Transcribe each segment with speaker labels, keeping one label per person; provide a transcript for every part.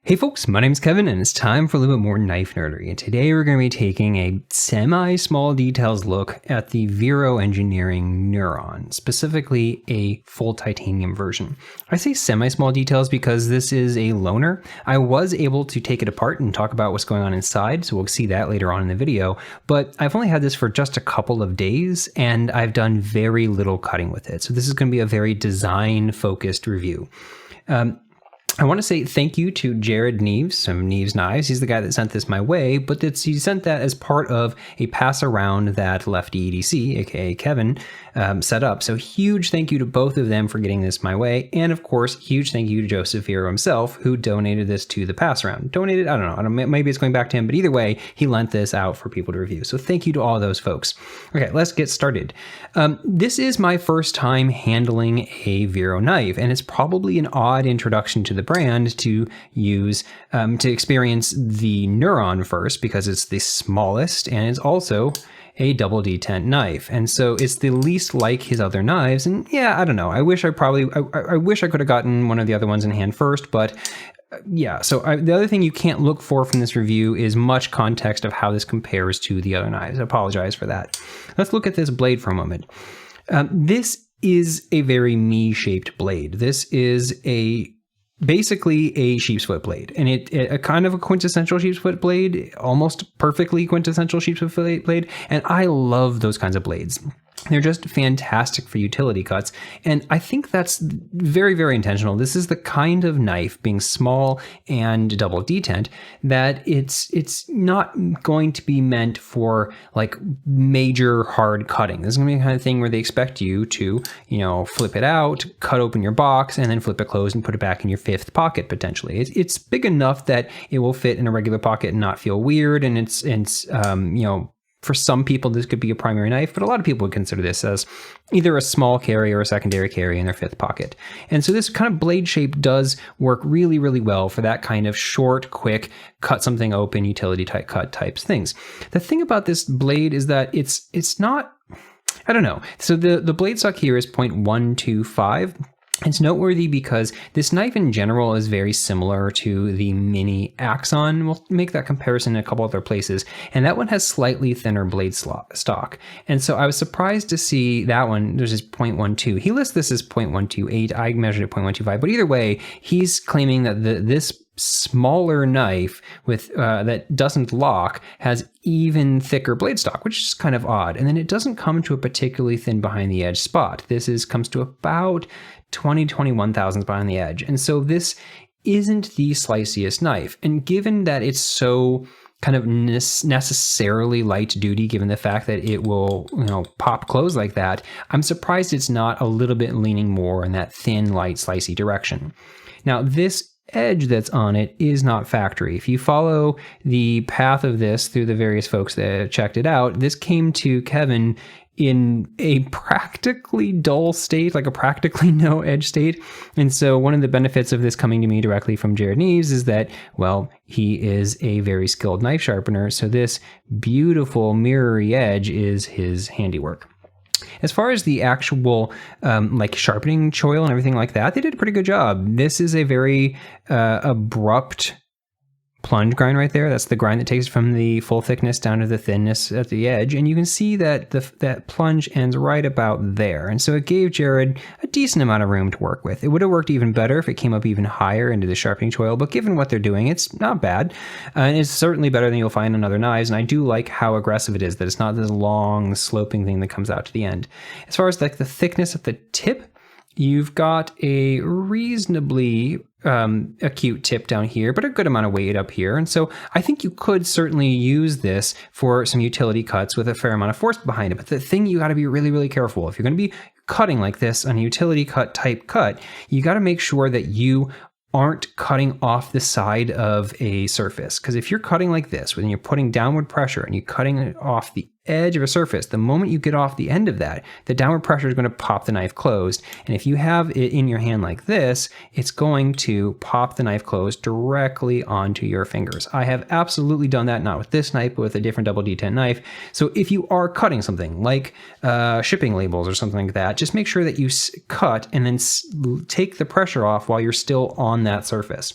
Speaker 1: Hey folks, my name's Kevin and it's time for a little bit more knife nerdery. And today we're going to be taking a semi-small details look at the Vero Engineering Neuron, specifically a full titanium version. I say semi-small details because this is a loaner. I was able to take it apart and talk about what's going on inside, so we'll see that later on in the video, but I've only had this for just a couple of days and I've done very little cutting with it. So this is going to be a very design-focused review. I want to say thank you to Jared Neeves from Neeves Knives. He's the guy that sent this my way, but he sent that as part of a pass around that Lefty EDC, aka Kevin, set up. So huge thank you to both of them for getting this my way. And of course, huge thank you to Joeseph Vero himself, who donated this to the pass around. Donated, I don't know, maybe it's going back to him, but either way, he lent this out for people to review. So thank you to all those folks. Okay, let's get started. This is my first time handling a Vero knife, and it's probably an odd introduction to the brand to use to experience the Neuron first, because it's the smallest and it's also a double-detent knife, and so it's the least like his other knives. And yeah, I don't know, I wish I could have gotten one of the other ones in hand first, but yeah. So the other thing you can't look for from this review is much context of how this compares to the other knives. I apologize for that. Let's look at this blade for a moment. This is a very me-shaped blade. This is basically a sheep's foot blade, and a kind of a quintessential sheep's foot blade, almost perfectly quintessential sheep's foot blade, and I love those kinds of blades. They're just fantastic for utility cuts, and I think that's very, very intentional. This is the kind of knife, being small and double detent, that it's not going to be meant for like major hard cutting. This is going to be the kind of thing where they expect you to, flip it out, cut open your box, and then flip it closed and put it back in your fifth pocket potentially. It's big enough that it will fit in a regular pocket and not feel weird, and it's for some people, this could be a primary knife, but a lot of people would consider this as either a small carry or a secondary carry in their fifth pocket. And so this kind of blade shape does work really, really well for that kind of short, quick, cut something open, utility type cut types things. The thing about this blade is that it's not, I don't know. So the blade stock here is 0.125. It's noteworthy because this knife in general is very similar to the Mini Axon. We'll make that comparison in a couple other places. And that one has slightly thinner blade stock. And so I was surprised to see that one, there's this 0.12. He lists this as 0.128. I measured it 0.125. But either way, he's claiming that this smaller knife with that doesn't lock has even thicker blade stock, which is kind of odd. And then it doesn't come to a particularly thin behind the edge spot. This comes to about 21 thousandths behind the edge. And so this isn't the sliciest knife. And given that it's so kind of necessarily light duty, given the fact that it will, pop close like that, I'm surprised it's not a little bit leaning more in that thin, light, slicey direction. Now, this edge that's on it is not factory. If you follow the path of this through the various folks that checked it out, this came to Kevin in a practically dull state, like a practically no edge state. And so one of the benefits of this coming to me directly from Jared Neeves is that, well, he is a very skilled knife sharpener. So this beautiful mirrory edge is his handiwork. As far as the actual sharpening choil and everything like that, they did a pretty good job. This is a very abrupt plunge grind right there. That's the grind that takes it from the full thickness down to the thinness at the edge. And you can see that that plunge ends right about there. And so it gave Jared a decent amount of room to work with. It would have worked even better if it came up even higher into the sharpening choil, but given what they're doing, it's not bad. And it's certainly better than you'll find on other knives. And I do like how aggressive it is, that it's not this long sloping thing that comes out to the end. As far as like the thickness at the tip, you've got a reasonably acute tip down here, but a good amount of weight up here. And so I think you could certainly use this for some utility cuts with a fair amount of force behind it. But the thing you got to be really, really careful. If you're going to be cutting like this on a utility cut type cut, you got to make sure that you aren't cutting off the side of a surface. Because if you're cutting like this, when you're putting downward pressure and you're cutting it off the edge of a surface, the moment you get off the end of that, the downward pressure is going to pop the knife closed. And if you have it in your hand like this, it's going to pop the knife closed directly onto your fingers. I have absolutely done that, not with this knife, but with a different double detent knife. So if you are cutting something like shipping labels or something like that, just make sure that you cut and then take the pressure off while you're still on that surface.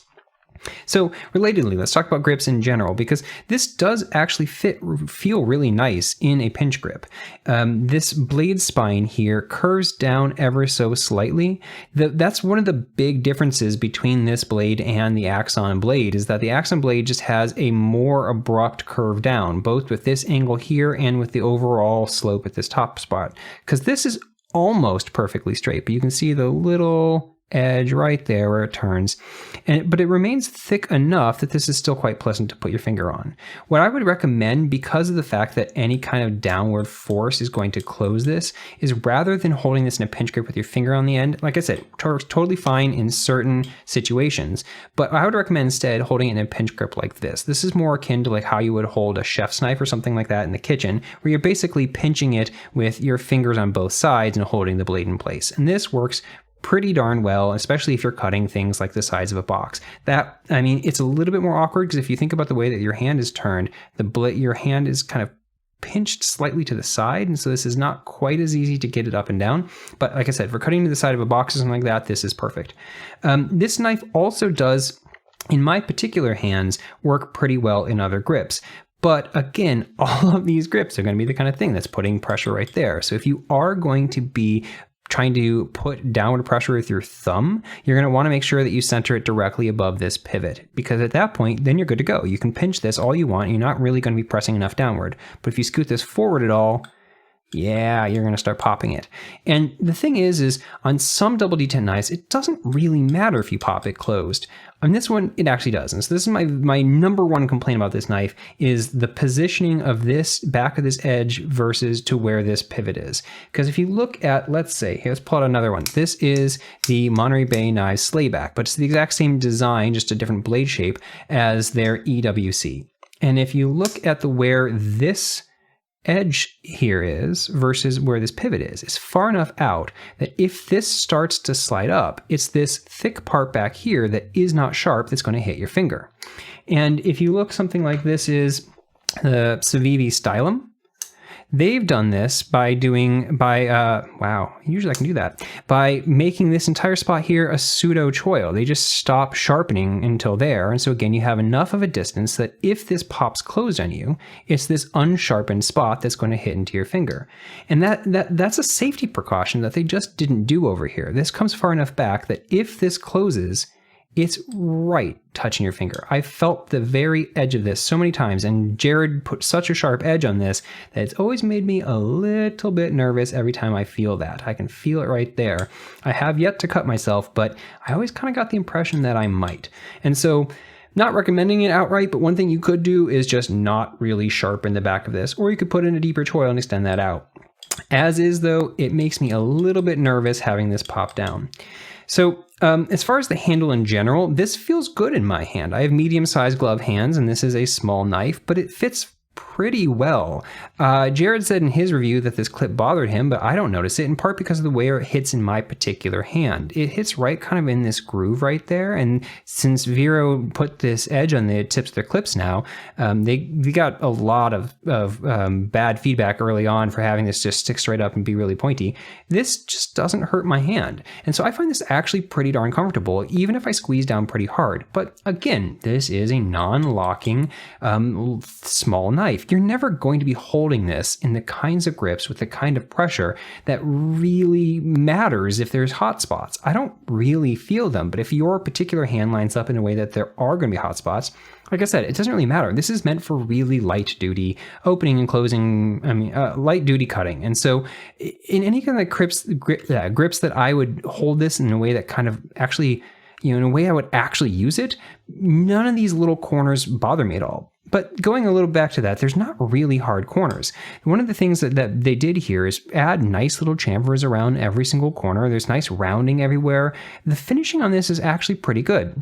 Speaker 1: So relatedly, let's talk about grips in general, because this does actually feel really nice in a pinch grip. This blade spine here curves down ever so slightly. That's one of the big differences between this blade and the Axon blade, is that the Axon blade just has a more abrupt curve down, both with this angle here and with the overall slope at this top spot. Because this is almost perfectly straight, but you can see the little edge right there where it turns, but it remains thick enough that this is still quite pleasant to put your finger on. What I would recommend, because of the fact that any kind of downward force is going to close this, is rather than holding this in a pinch grip with your finger on the end, like I said, totally fine in certain situations, but I would recommend instead holding it in a pinch grip like this. This is more akin to like how you would hold a chef's knife or something like that in the kitchen, where you're basically pinching it with your fingers on both sides and holding the blade in place. And this works pretty darn well, especially if you're cutting things like the sides of a box. I mean, it's a little bit more awkward because if you think about the way that your hand is turned, your hand is kind of pinched slightly to the side, and so this is not quite as easy to get it up and down. But like I said, for cutting to the side of a box or something like that, this is perfect. This knife also does, in my particular hands, work pretty well in other grips. But again, all of these grips are going to be the kind of thing that's putting pressure right there. So if you are going to be trying to put downward pressure with your thumb, you're going to want to make sure that you center it directly above this pivot, because at that point, then you're good to go. You can pinch this all you want. You're not really going to be pressing enough downward. But if you scoot this forward at all, yeah, you're going to start popping it. And the thing is on some double detent knives, it doesn't really matter if you pop it closed. On this one, it actually does. And so this is my number one complaint about this knife, is the positioning of this back of this edge versus to where this pivot is. Because if you look at, let's say, let's pull out another one. This is the Monterey Bay Knives Slayback, but it's the exact same design, just a different blade shape as their EWC. And if you look at where this edge here is versus where this pivot is, it's far enough out that if this starts to slide up, it's this thick part back here that is not sharp that's going to hit your finger. And if you look, something like this is the Civivi Stylum. They've done this by usually I can do that, by making this entire spot here a pseudo choil. They just stop sharpening until there. And so again, you have enough of a distance that if this pops closed on you, it's this unsharpened spot that's going to hit into your finger. And that's a safety precaution that they just didn't do over here. This comes far enough back that if this closes, it's right touching your finger. I felt the very edge of this so many times, and Jared put such a sharp edge on this that it's always made me a little bit nervous every time I feel that. I can feel it right there. I have yet to cut myself, but I always kind of got the impression that I might. And so, not recommending it outright, but one thing you could do is just not really sharpen the back of this, or you could put in a deeper choil and extend that out. As is though, it makes me a little bit nervous having this pop down. So as far as the handle in general, this feels good in my hand. I have medium-sized glove hands, and this is a small knife, but it fits pretty well. Jared said in his review that this clip bothered him, but I don't notice it, in part because of the way it hits in my particular hand. It hits right kind of in this groove right there, and since Vero put this edge on the tips of their clips now, they got a lot of bad feedback early on for having this just stick straight up and be really pointy. This just doesn't hurt my hand, and so I find this actually pretty darn comfortable, even if I squeeze down pretty hard. But again, this is a non-locking small knife. You're never going to be holding this in the kinds of grips with the kind of pressure that really matters if there's hot spots. I don't really feel them, but if your particular hand lines up in a way that there are going to be hot spots, like I said, it doesn't really matter. This is meant for really light duty opening and closing, light duty cutting. And so in any kind of grips that I would hold this in a way that kind of actually, in a way I would actually use it, none of these little corners bother me at all. But going a little back to that, there's not really hard corners. One of the things that they did here is add nice little chamfers around every single corner. There's nice rounding everywhere. The finishing on this is actually pretty good.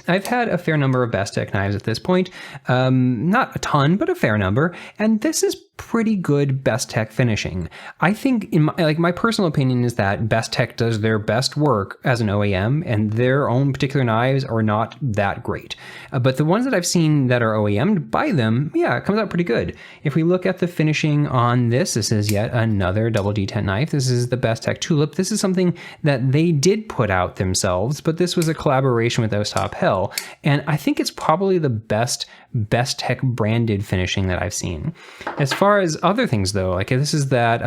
Speaker 1: I've had a fair number of Bestech knives at this point, not a ton, but a fair number, and this is pretty good Bestech finishing. I think, in my personal opinion, is that Bestech does their best work as an OEM, and their own particular knives are not that great. But the ones that I've seen that are OEM'd by them, yeah, it comes out pretty good. If we look at the finishing on this is yet another double detent knife. This is the Bestech Tulip. This is something that they did put out themselves, but this was a collaboration with Joeseph tell. And I think it's probably the best Bestech branded finishing that I've seen. As far as other things though, like this is that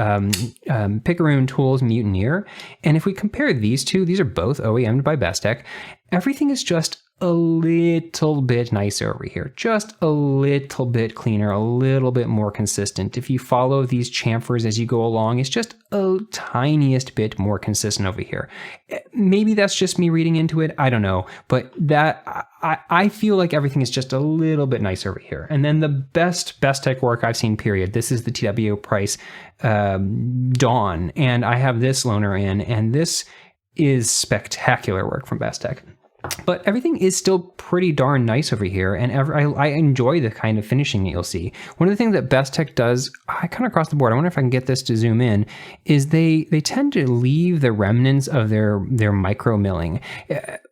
Speaker 1: Picaroon Tools Mutineer. And if we compare these two, these are both OEM'd by Bestech. Everything is just a little bit nicer over here, just a little bit cleaner, a little bit more consistent. If you follow these chamfers as you go along, it's just a tiniest bit more consistent over here. Maybe that's just me reading into it, I don't know, but that I feel like everything is just a little bit nicer over here. And then the best Bestech work I've seen, period. This is the TW Price Dawn, and I have this loaner in, and this is spectacular work from Bestech. But everything is still pretty darn nice over here, and I enjoy the kind of finishing that you'll see. One of the things that Bestech does, I kind of across the board, I wonder if I can get this to zoom in, is they tend to leave the remnants of their micro milling.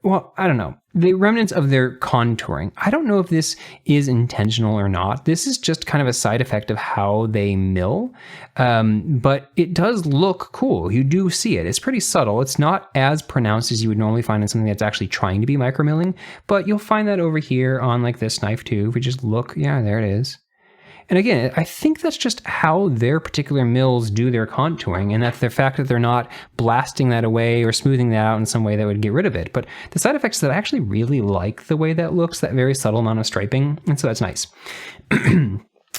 Speaker 1: Well, I don't know. The remnants of their contouring. I don't know if this is intentional or not. This is just kind of a side effect of how they mill, but it does look cool. You do see it. It's pretty subtle. It's not as pronounced as you would normally find in something that's actually trying to be micromilling, but you'll find that over here on like this knife too. If we just look, yeah, there it is. And again, I think that's just how their particular mills do their contouring, and that's the fact that they're not blasting that away or smoothing that out in some way that would get rid of it. But the side effects is that I actually really like the way that looks, that very subtle amount of striping, and so that's nice.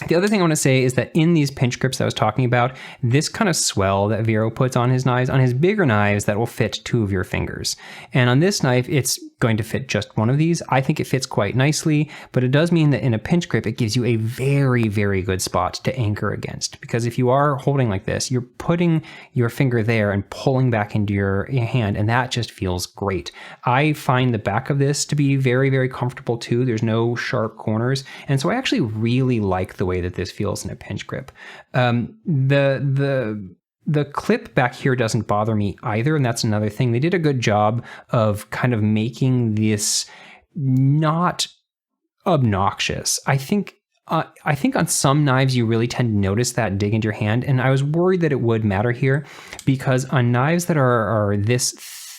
Speaker 1: The other thing I want to say is that in these pinch grips I was talking about, this kind of swell that Vero puts on his knives, on his bigger knives, that will fit 2 of your fingers. And on this knife, it's going to fit just one of these. I think it fits quite nicely, but it does mean that in a pinch grip, it gives you a very, very good spot to anchor against. Because if you are holding like this, you're putting your finger there and pulling back into your hand, and that just feels great. I find the back of this to be very, very comfortable too. There's no sharp corners. And so I actually really like the way that this feels in a pinch grip. The clip back here doesn't bother me either, and that's another thing. They did a good job of kind of making this not obnoxious. I think on some knives you really tend to notice that dig into your hand, and I was worried that it would matter here, because on knives that are this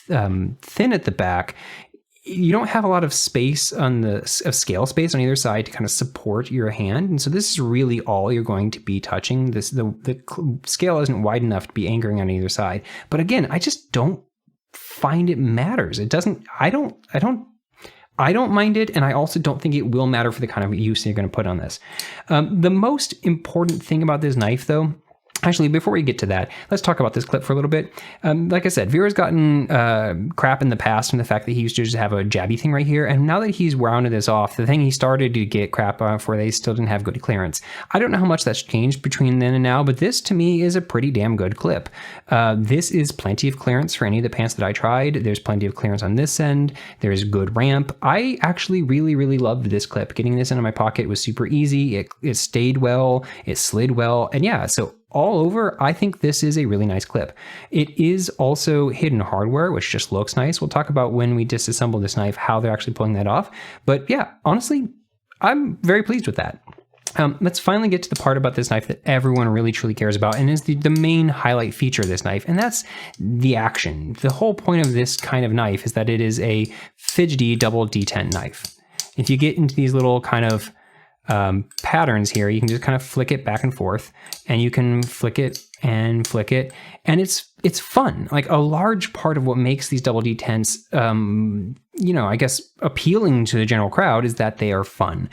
Speaker 1: thin at the back, you don't have a lot of space on scale space on either side to kind of support your hand. And so this is really all you're going to be touching. The scale isn't wide enough to be anchoring on either side. But again, I just don't find it matters. It doesn't, I don't mind it. And I also don't think it will matter for the kind of use you're going to put on this. The most important thing about this knife though, actually, before we get to that, let's talk about this clip for a little bit. Like I said, Vero's gotten crap in the past from the fact that he used to just have a jabby thing right here. And now that he's rounded this off, the thing he started to get crap for, they still didn't have good clearance. I don't know how much that's changed between then and now, but this to me is a pretty damn good clip. This is plenty of clearance for any of the pants that I tried. There's plenty of clearance on this end. There's good ramp. I actually really, really loved this clip. Getting this into my pocket was super easy. It stayed well. It slid well. And yeah, so all over, I think this is a really nice clip. It is also hidden hardware, which just looks nice. We'll talk about when we disassemble this knife, how they're actually pulling that off. But yeah, honestly, I'm very pleased with that. Let's finally get to the part about this knife that everyone really truly cares about, and is the main highlight feature of this knife, and that's the action. The whole point of this kind of knife is that it is a fidgety double-detent knife. If you get into these little kind of patterns here, you can just kind of flick it back and forth, and you can flick it, and it's fun. Like, a large part of what makes these double-detents, you know, I guess appealing to the general crowd is that they are fun.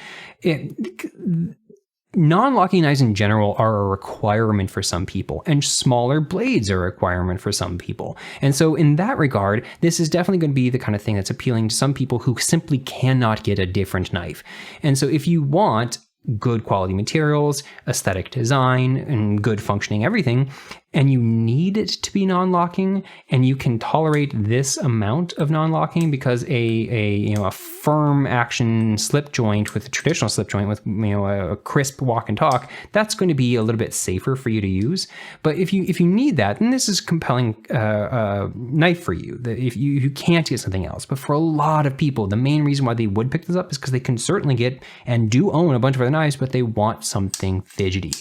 Speaker 1: Non-locking knives in general are a requirement for some people, and smaller blades are a requirement for some people. And so in that regard, this is definitely going to be the kind of thing that's appealing to some people who simply cannot get a different knife. And so if you want good quality materials, aesthetic design, and good functioning everything, and you need it to be non-locking, and you can tolerate this amount of non-locking because a firm action slip joint with a traditional slip joint with a crisp walk and talk, that's going to be a little bit safer for you to use. But if you need that, then this is a compelling knife for you. If you can't get something else, but for a lot of people, the main reason why they would pick this up is because they can certainly get and do own a bunch of other knives, but they want something fidgety.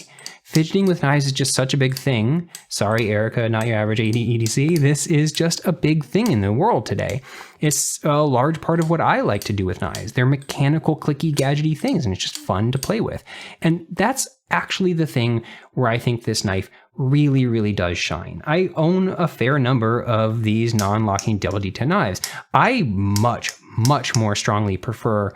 Speaker 1: Fidgeting with knives is just such a big thing. Sorry, Erica, not your average EDC. This is just a big thing in the world today. It's a large part of what I like to do with knives. They're mechanical, clicky, gadgety things, and it's just fun to play with. And that's actually the thing where I think this knife really, really does shine. I own a fair number of these non-locking double-detent knives. I much more strongly prefer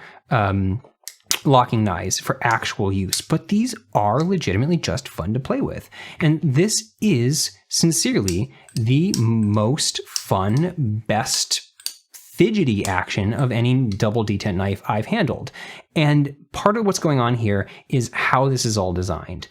Speaker 1: locking knives for actual use, but these are legitimately just fun to play with. And this is sincerely the most fun, best fidgety action of any double-detent knife I've handled. And part of what's going on here is how this is all designed.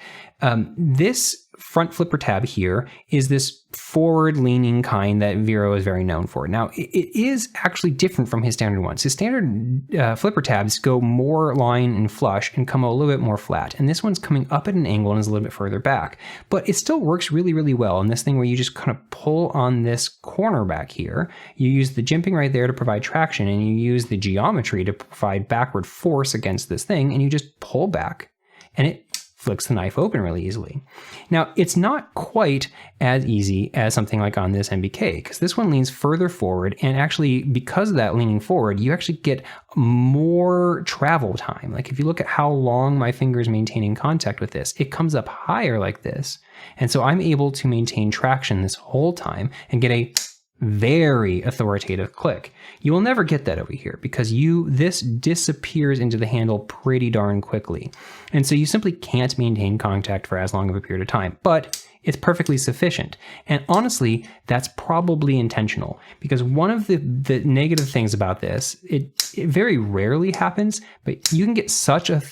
Speaker 1: This front flipper tab here is this forward-leaning kind that Vero is very known for. Now, it is actually different from his standard ones. His standard flipper tabs go more line and flush and come a little bit more flat. And this one's coming up at an angle and is a little bit further back. But it still works really, really well in this thing where you just kind of pull on this corner back here. You use the jimping right there to provide traction, and you use the geometry to provide backward force against this thing, and you just pull back, and it flicks the knife open really easily. Now, it's not quite as easy as something like on this MBK, because this one leans further forward, and actually, because of that leaning forward, you actually get more travel time. Like if you look at how long my finger is maintaining contact with this, it comes up higher like this. And so I'm able to maintain traction this whole time and get a very authoritative click. You will never get that over here because this disappears into the handle pretty darn quickly. And so you simply can't maintain contact for as long of a period of time, but it's perfectly sufficient. And honestly, that's probably intentional, because one of the negative things about this, it very rarely happens, but you can get such a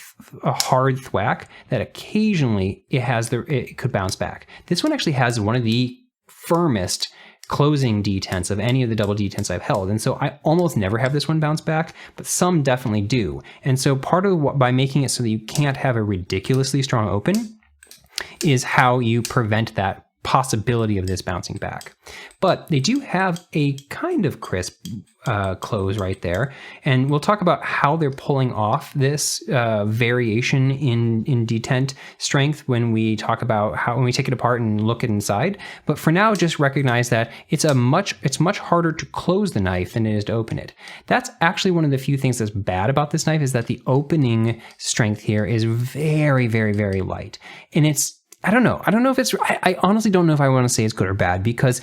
Speaker 1: hard thwack that occasionally it could bounce back. This one actually has one of the firmest closing detents of any of the double detents I've held. And so I almost never have this one bounce back, but some definitely do. And so part of by making it so that you can't have a ridiculously strong open is how you prevent that possibility of this bouncing back. But they do have a kind of crisp close right there. And we'll talk about how they're pulling off this variation in detent strength when we talk about when we take it apart and look inside. But for now, just recognize that it's much harder to close the knife than it is to open it. That's actually one of the few things that's bad about this knife, is that the opening strength here is very, very, very light. And I don't know if it's, I honestly don't know if I want to say it's good or bad, because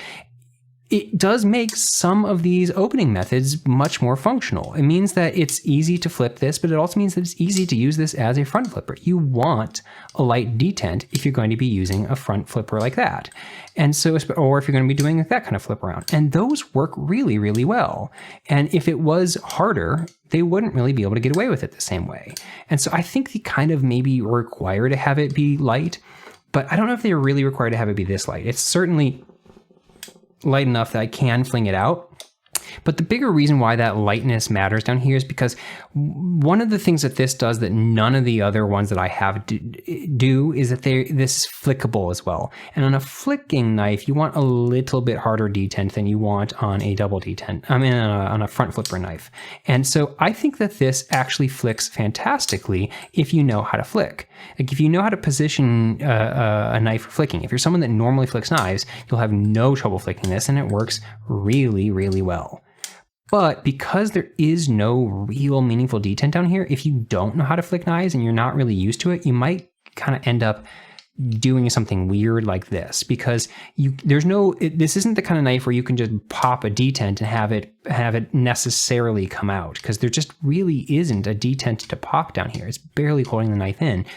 Speaker 1: it does make some of these opening methods much more functional. It means that it's easy to flip this, but it also means that it's easy to use this as a front flipper. You want a light detent if you're going to be using a front flipper like that. And so, or if you're going to be doing that kind of flip around. And those work really, really well. And if it was harder, they wouldn't really be able to get away with it the same way. And so I think they kind of maybe require to have it be light, but I don't know if they're really required to have it be this light. It's certainly light enough that I can fling it out. But the bigger reason why that lightness matters down here is because one of the things that this does that none of the other ones that I have do is that this is flickable as well. And on a flicking knife, you want a little bit harder detent than you want on a double detent. I mean, on a front flipper knife. And so I think that this actually flicks fantastically if you know how to flick. Like if you know how to position a knife for flicking. If you're someone that normally flicks knives, you'll have no trouble flicking this, and it works really, really well. But because there is no real meaningful detent down here, if you don't know how to flick knives and you're not really used to it, you might kind of end up doing something weird like this, because this isn't the kind of knife where you can just pop a detent and have it necessarily come out, because there just really isn't a detent to pop down here. It's barely holding the knife in.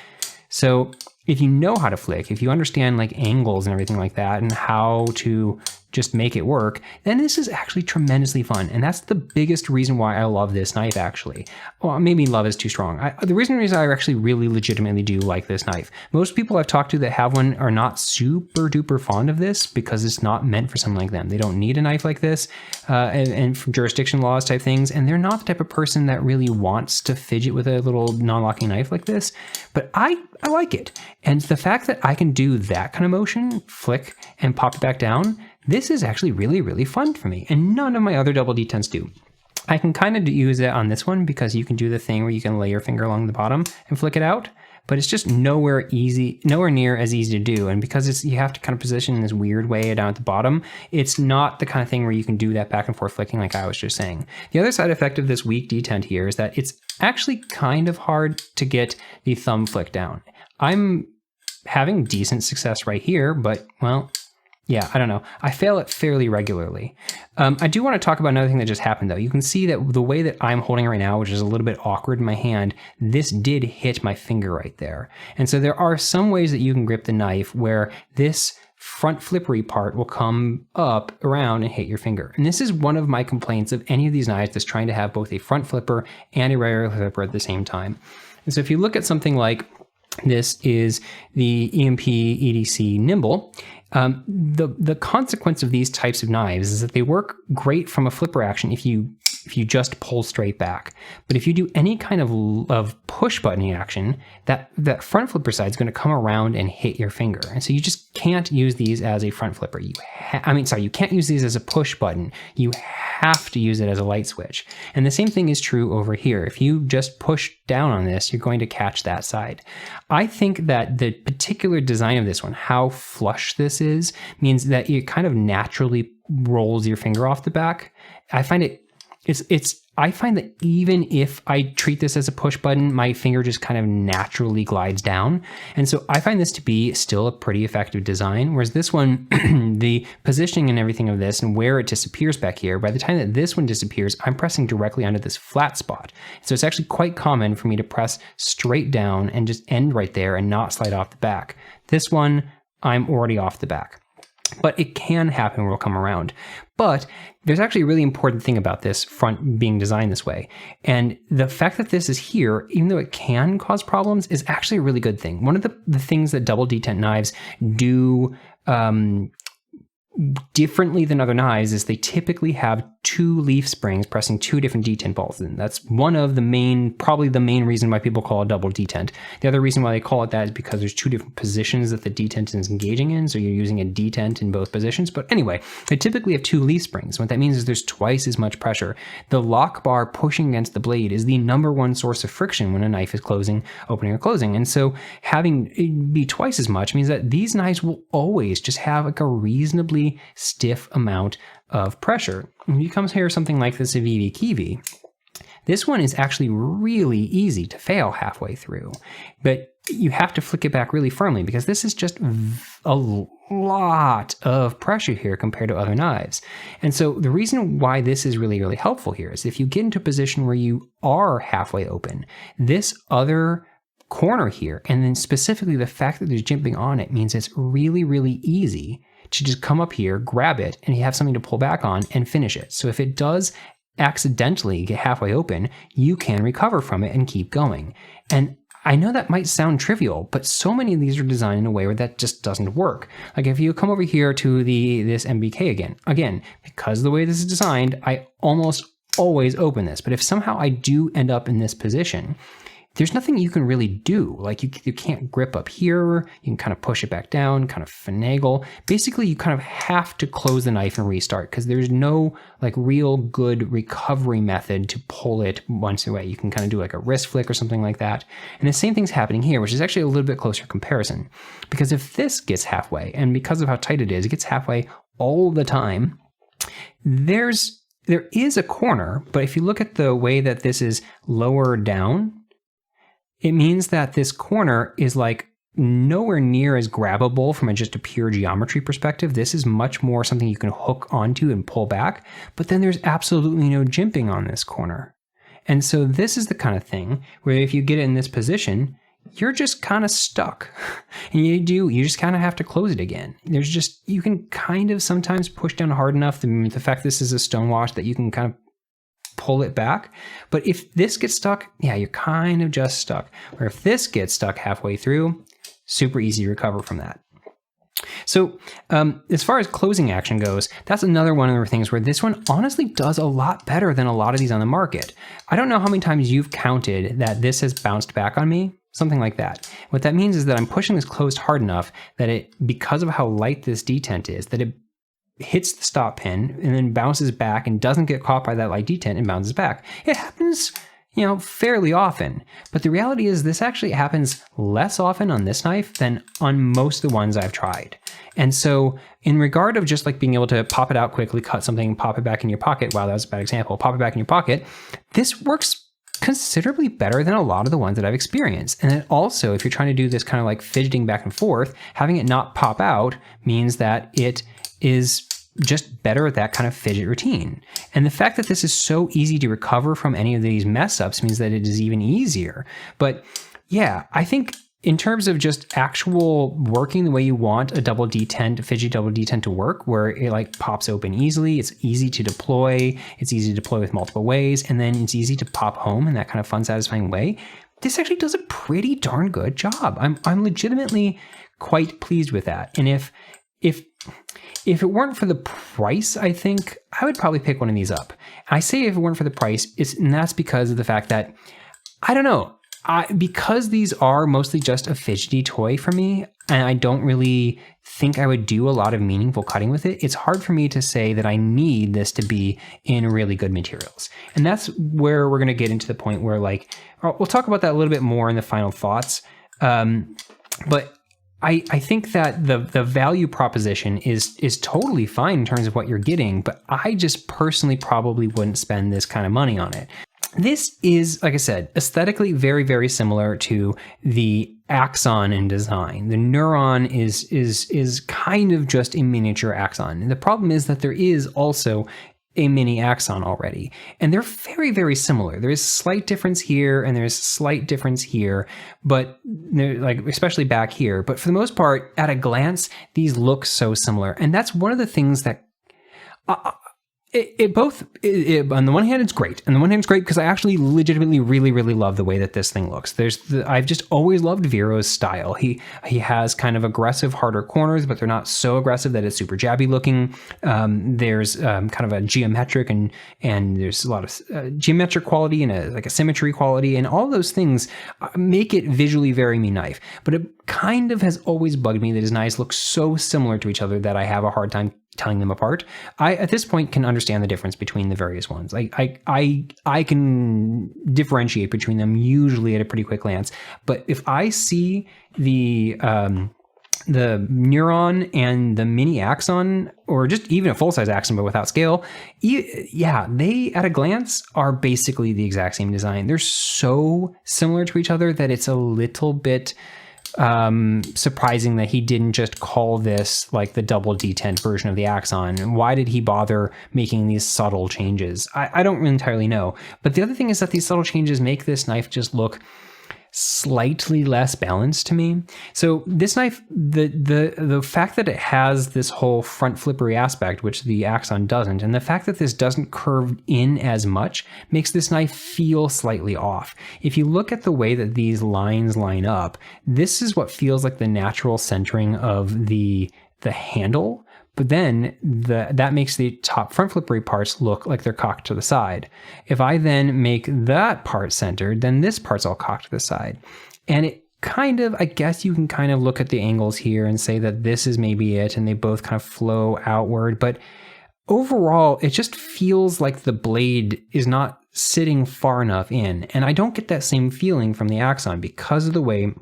Speaker 1: So if you know how to flick, if you understand like angles and everything like that and how to just make it work, then this is actually tremendously fun. And that's the biggest reason why I love this knife, actually. Well, maybe love is too strong. The reason is I actually really legitimately do like this knife. Most people I've talked to that have one are not super duper fond of this because it's not meant for someone like them. They don't need a knife like this and from jurisdiction laws type things. And they're not the type of person that really wants to fidget with a little non-locking knife like this. But I like it. And the fact that I can do that kind of motion, flick and pop it back down, this is actually really, really fun for me, and none of my other double detents do. I can kind of use it on this one because you can do the thing where you can lay your finger along the bottom and flick it out, but it's just nowhere near as easy to do. And because you have to kind of position in this weird way down at the bottom, it's not the kind of thing where you can do that back and forth flicking like I was just saying. The other side effect of this weak detent here is that it's actually kind of hard to get the thumb flick down. I'm having decent success right here, but well, yeah, I don't know. I fail it fairly regularly. I do want to talk about another thing that just happened though. You can see that the way that I'm holding it right now, which is a little bit awkward in my hand, this did hit my finger right there. And so there are some ways that you can grip the knife where this front flippery part will come up around and hit your finger. And this is one of my complaints of any of these knives that's trying to have both a front flipper and a regular flipper at the same time. And so if you look at something like this is the EMP EDC Nimble. The consequence of these types of knives is that they work great from a flipper action if you just pull straight back. But if you do any kind of push buttoning action, that front flipper side is going to come around and hit your finger. And so you just can't use these as a front flipper. You can't use these as a push button. You have to use it as a light switch. And the same thing is true over here. If you just push down on this, you're going to catch that side. I think that the particular design of this one, how flush this is, means that it kind of naturally rolls your finger off the back. I find that even if I treat this as a push button, my finger just kind of naturally glides down. And so I find this to be still a pretty effective design. Whereas this one, the positioning and everything of this and where it disappears back here, by the time that this one disappears, I'm pressing directly onto this flat spot. So it's actually quite common for me to press straight down and just end right there and not slide off the back. This one, I'm already off the back. But it can happen where it'll come around. But there's actually a really important thing about this front being designed this way. And the fact that this is here, even though it can cause problems, is actually a really good thing. One of the things that double detent knives do differently than other knives is they typically have 2 leaf springs pressing 2 different detent balls in. That's one of probably the main reason why people call it double detent. The other reason why they call it that is because there's 2 different positions that the detent is engaging in, so you're using a detent in both positions. But anyway, they typically have 2 leaf springs. What that means is there's twice as much pressure. The lock bar pushing against the blade is the #1 source of friction when a knife is opening or closing. And so having it be twice as much means that these knives will always just have like a reasonably stiff amount of pressure. When you come here something like this Avivi Kiwi, this one is actually really easy to fail halfway through, but you have to flick it back really firmly because this is just a lot of pressure here compared to other knives. And so the reason why this is really, really helpful here is if you get into a position where you are halfway open, this other corner here, and then specifically the fact that there's jimping on it, means it's really, really easy to just come up here, grab it, and you have something to pull back on and finish it. So if it does accidentally get halfway open, you can recover from it and keep going. And I know that might sound trivial, but so many of these are designed in a way where that just doesn't work. Like if you come over here to this MBK again, because of the way this is designed, I almost always open this. But if somehow I do end up in this position, there's nothing you can really do. Like you can't grip up here. You can kind of push it back down, kind of finagle. Basically, you kind of have to close the knife and restart because there's no like real good recovery method to pull it once away. You can kind of do like a wrist flick or something like that. And the same thing's happening here, which is actually a little bit closer comparison. Because if this gets halfway, and because of how tight it gets halfway all the time, there is a corner, but if you look at the way that this is lower down, it means that this corner is like nowhere near as grabbable from just a pure geometry perspective. This is much more something you can hook onto and pull back, but then there's absolutely no jimping on this corner. And so this is the kind of thing where if you get it in this position, you're just kind of stuck. And you just kind of have to close it again. You can kind of sometimes push down hard enough, the fact this is a stonewash, that you can kind of pull it back. But if this gets stuck, yeah, you're kind of just stuck. Or if this gets stuck halfway through, super easy to recover from that. So as far as closing action goes, that's another one of the things where this one honestly does a lot better than a lot of these on the market. I don't know how many times you've counted that this has bounced back on me, something like that. What that means is that I'm pushing this closed hard enough that it, because of how light this detent is, that it hits the stop pin and then bounces back and doesn't get caught by that light detent and bounces back. It happens, fairly often. But the reality is this actually happens less often on this knife than on most of the ones I've tried. And so in regard of just like being able to pop it out quickly, cut something, pop it back in your pocket. Wow, that was a bad example. Pop it back in your pocket. This works considerably better than a lot of the ones that I've experienced. And then also, if you're trying to do this kind of like fidgeting back and forth, having it not pop out means that it is just better at that kind of fidget routine. And the fact that this is so easy to recover from any of these mess ups means that it is even easier. But yeah, I think in terms of just actual working the way you want a double-detent, fidget double-detent to work, where it like pops open easily, it's easy to deploy, it's easy to deploy with multiple ways, and then it's easy to pop home in that kind of fun, satisfying way, this actually does a pretty darn good job. I'm legitimately quite pleased with that. And if it weren't for the price, I think I would probably pick one of these up. I say if it weren't for the price, and that's because of the fact that, I don't know, because these are mostly just a fidgety toy for me, and I don't really think I would do a lot of meaningful cutting with it, it's hard for me to say that I need this to be in really good materials. And that's where we're going to get into the point where, like, we'll talk about that a little bit more in the final thoughts. But I think that the value proposition is totally fine in terms of what you're getting, but I just personally probably wouldn't spend this kind of money on it. This is, like I said, aesthetically very, very similar to the Axon in design. The Neuron is kind of just a miniature Axon. And the problem is that there is also a mini Axon already. And they're very, very similar. There is slight difference here and there's slight difference here, but like especially back here. But for the most part, at a glance, these look so similar. And that's one of the things that on the one hand, it's great. On the one hand, it's great because I actually legitimately really, really love the way that this thing looks. I've just always loved Vero's style. He has kind of aggressive, harder corners, but they're not so aggressive that it's super jabby looking. There's kind of a geometric and there's a lot of geometric quality and a symmetry quality, and all those things make it visually very me knife. But it kind of has always bugged me that his knives look so similar to each other that I have a hard time telling them apart. I at this point can understand the difference between the various ones. I can differentiate between them usually at a pretty quick glance. But if I see the Neuron and the mini Axon, or just even a full-size Axon but without scale, yeah, they at a glance are basically the exact same design. They're so similar to each other that it's a little bit surprising that he didn't just call this like the double-detent version of the Axon. Why did he bother making these subtle changes? I don't entirely know. But the other thing is that these subtle changes make this knife just look slightly less balanced to me. So this knife, the fact that it has this whole front flippery aspect, which the Axon doesn't, and the fact that this doesn't curve in as much makes this knife feel slightly off. If you look at the way that these lines line up, this is what feels like the natural centering of the handle. But then that makes the top front flippery parts look like they're cocked to the side. If I then make that part centered, then this part's all cocked to the side. And it kind of, I guess you can kind of look at the angles here and say that this is maybe it, and they both kind of flow outward. But overall, it just feels like the blade is not sitting far enough in. And I don't get that same feeling from the Axon because of the way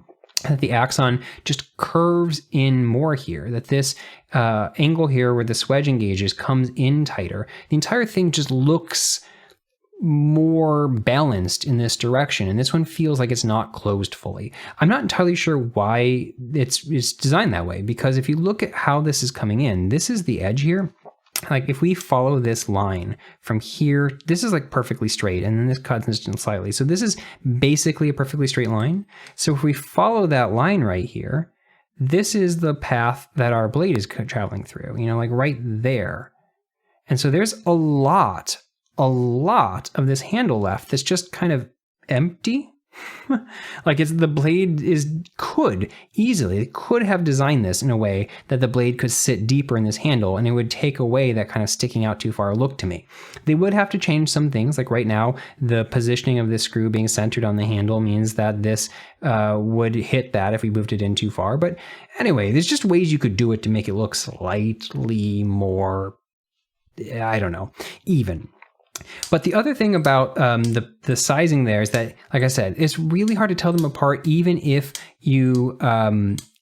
Speaker 1: that the Axon just curves in more here, that this angle here where the swedge engages comes in tighter. The entire thing just looks more balanced in this direction, and this one feels like it's not closed fully. I'm not entirely sure why it's designed that way, because if you look at how this is coming in, this is the edge here. Like if we follow this line from here, this is like perfectly straight, and then this cuts in slightly. So this is basically a perfectly straight line. So if we follow that line right here, this is the path that our blade is traveling through, like right there. And so there's a lot of this handle left that's just kind of empty. Like the blade could have designed this in a way that the blade could sit deeper in this handle, and it would take away that kind of sticking out too far look to me. They would have to change some things, like right now the positioning of this screw being centered on the handle means that this would hit that if we moved it in too far. But anyway, there's just ways you could do it to make it look slightly more, I don't know, even. But the other thing about the sizing there is that, like I said, it's really hard to tell them apart, even if you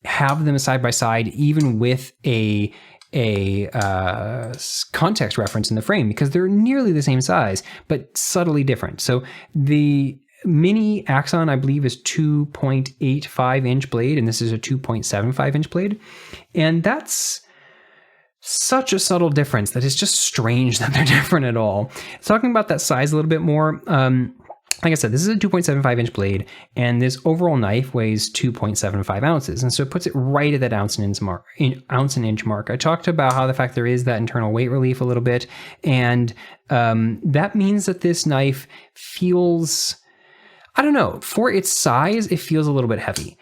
Speaker 1: have them side by side, even with a context reference in the frame, because they're nearly the same size, but subtly different. So the Mini Axon, I believe, is 2.85 inch blade, and this is a 2.75 inch blade. And that's such a subtle difference that it's just strange that they're different at all. Talking about that size a little bit more, like I said, this is a 2.75 inch blade, and this overall knife weighs 2.75 ounces. And so it puts it right at that ounce and inch mark. I talked about how the fact there is that internal weight relief a little bit. And that means that this knife feels, I don't know, for its size, it feels a little bit heavy.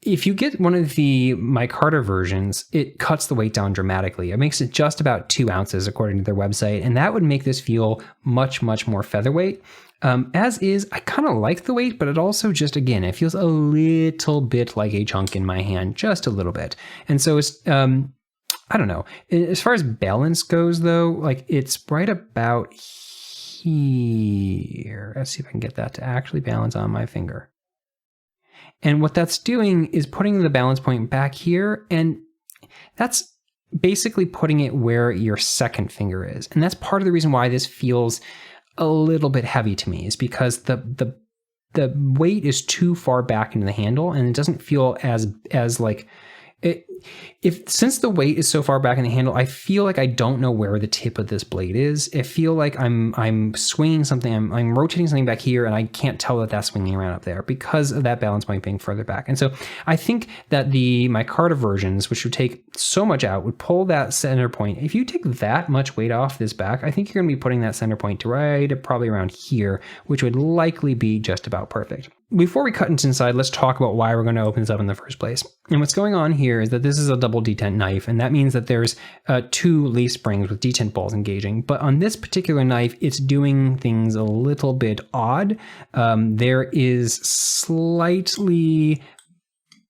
Speaker 1: If you get one of the micarta versions, it cuts the weight down dramatically. It makes it just about 2 ounces according to their website, and that would make this feel much, much more featherweight. As is, I kind of like the weight, but it also just, again, it feels a little bit like a chunk in my hand, just a little bit. And so it's, I don't know. As far as balance goes, though, like it's right about here. Let's see if I can get that to actually balance on my finger. And what that's doing is putting the balance point back here, and that's basically putting it where your second finger is. And that's part of the reason why this feels a little bit heavy to me, is because the weight is too far back into the handle, and it doesn't feel as like it. Since the weight is so far back in the handle, I feel like I don't know where the tip of this blade is. I feel like I'm swinging something, I'm rotating something back here, and I can't tell that that's swinging around up there because of that balance point being further back. And so I think that the micarta versions, which would take so much out, would pull that center point. If you take that much weight off this back, I think you're going to be putting that center point to right probably around here, which would likely be just about perfect. Before we cut into inside, let's talk about why we're going to open this up in the first place. And what's going on here is that this is a double-detent knife, and that means that there's 2 leaf springs with detent balls engaging. But on this particular knife, it's doing things a little bit odd. There is slightly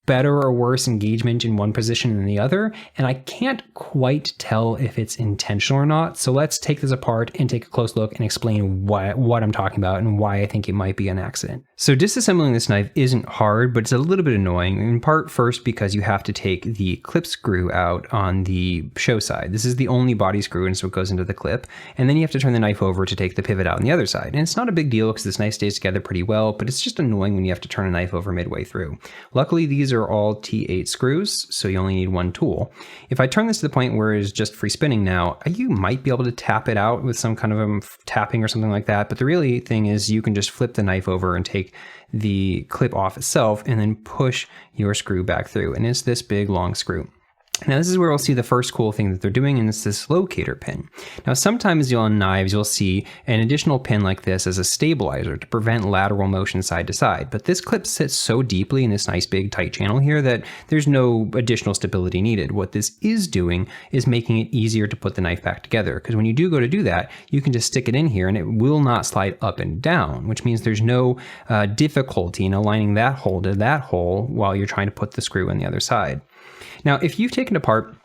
Speaker 1: better or worse engagement in one position than the other, and I can't quite tell if it's intentional or not. So let's take this apart and take a close look and explain what I'm talking about and why I think it might be an accident. So disassembling this knife isn't hard, but it's a little bit annoying, in part first because you have to take the clip screw out on the show side. This is the only body screw, and so it goes into the clip, and then you have to turn the knife over to take the pivot out on the other side. And it's not a big deal because this knife stays together pretty well, but it's just annoying when you have to turn a knife over midway through. Luckily, these are all T8 screws, so you only need one tool. If I turn this to the point where it's just free spinning now, you might be able to tap it out with some kind of tapping or something like that, but the really thing is you can just flip the knife over and take the clip off itself and then push your screw back through, and it's this big long screw. Now this is where we'll see the first cool thing that they're doing, and it's this locator pin. Now sometimes on knives you'll see an additional pin like this as a stabilizer to prevent lateral motion side to side, but this clip sits so deeply in this nice big tight channel here that there's no additional stability needed. What this is doing is making it easier to put the knife back together, because when you do go to do that, you can just stick it in here and it will not slide up and down, which means there's no difficulty in aligning that hole to that hole while you're trying to put the screw on the other side. Now, if you've taken apart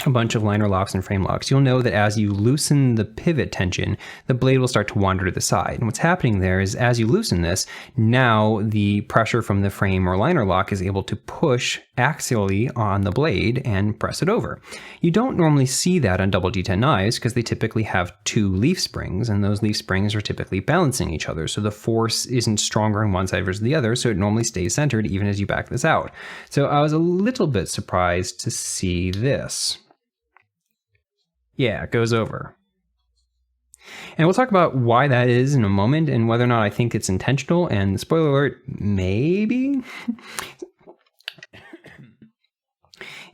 Speaker 1: a bunch of liner locks and frame locks, you'll know that as you loosen the pivot tension, the blade will start to wander to the side. And what's happening there is as you loosen this, now the pressure from the frame or liner lock is able to push axially on the blade and press it over. You don't normally see that on double-detent knives because they typically have 2 leaf springs, and those leaf springs are typically balancing each other. So the force isn't stronger on one side versus the other, so it normally stays centered even as you back this out. So I was a little bit surprised to see this. Yeah, it goes over. And we'll talk about why that is in a moment and whether or not I think it's intentional, and spoiler alert, maybe.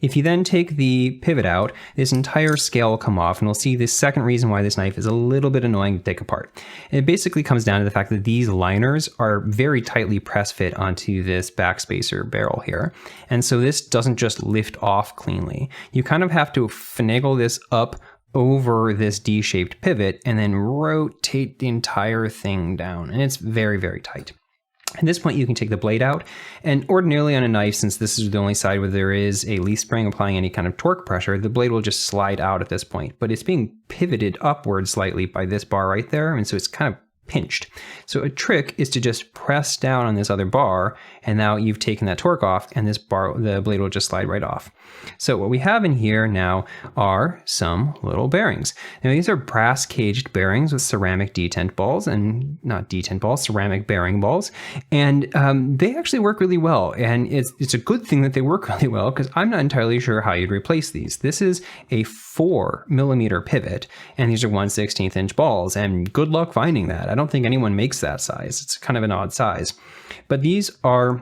Speaker 1: If you then take the pivot out, this entire scale will come off, and we'll see the second reason why this knife is a little bit annoying to take apart. And it basically comes down to the fact that these liners are very tightly press fit onto this backspacer barrel here. And so this doesn't just lift off cleanly. You kind of have to finagle this up over this D-shaped pivot and then rotate the entire thing down. And it's very, very tight. At this point, you can take the blade out, and ordinarily on a knife, since this is the only side where there is a leaf spring applying any kind of torque pressure, the blade will just slide out at this point, but it's being pivoted upward slightly by this bar right there, and so it's kind of pinched. So a trick is to just press down on this other bar, and now you've taken that torque off, and this bar, the blade will just slide right off. So what we have in here now are some little bearings. Now these are brass caged bearings with ceramic detent balls, and not detent balls, ceramic bearing balls, and they actually work really well. And it's a good thing that they work really well, because I'm not entirely sure how you'd replace these. This is a 4mm pivot, and these are 1/16 inch balls, and good luck finding that. I don't think anyone makes that size. It's kind of an odd size. But these are